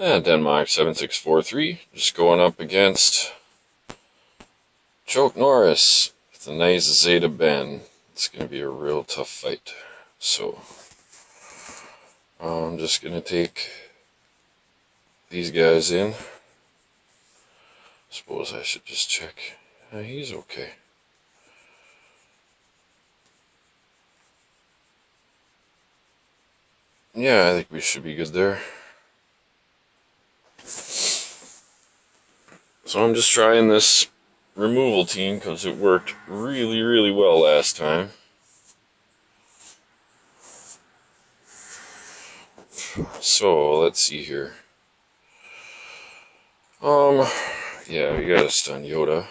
And Denmark 7643, just going up against Choke Norris with a nice Zeta Ben. It's going to be a real tough fight. So, I'm just going to take these guys in. Suppose I should just check. He's okay. Yeah, I think we should be good there. So I'm just trying this removal team because it worked really, really well last time. So let's see here. Yeah, we got a stun Yoda.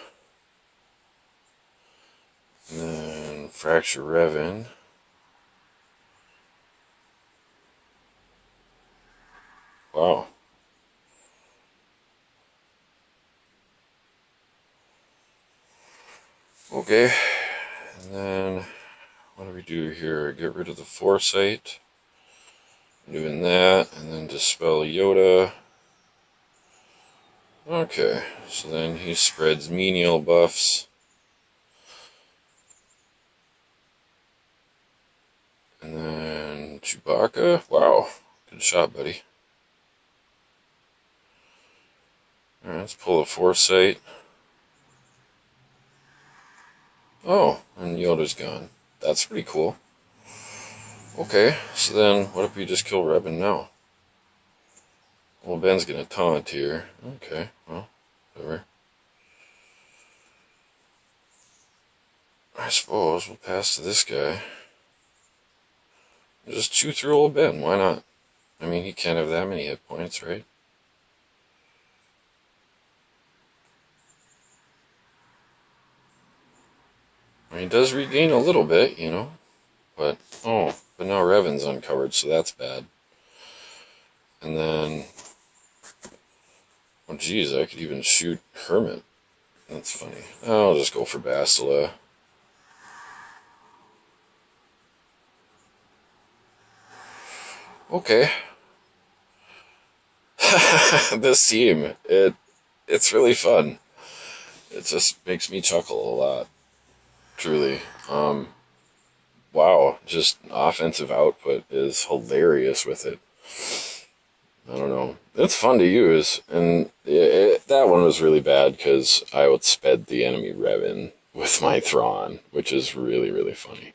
And then fracture Revan. Wow. Okay. And then what do we do here? Get rid of the foresight. Doing that, and then dispel Yoda. Okay, so then he spreads menial buffs. And then Chewbacca. Wow, good shot, buddy. Alright, let's pull a foresight. Oh, and Yoda's gone. That's pretty cool. Okay, so then what if we just kill Revan now? Well, Ben's gonna taunt here. Okay, well, whatever. I suppose we'll pass to this guy. Just chew through old Ben, why not? I mean, he can't have that many hit points, right? I mean, he does regain a little bit, you know. But, oh, but now Revan's uncovered, so that's bad. And then, oh geez, I could even shoot Hermit. That's funny. I'll just go for Bastila. Okay. This team, it's really fun. It just makes me chuckle a lot. Truly. Wow, just offensive output is hilarious with it. I don't know. It's fun to use, and that one was really bad because I outsped the enemy Revan with my Thrawn, which is really, really funny.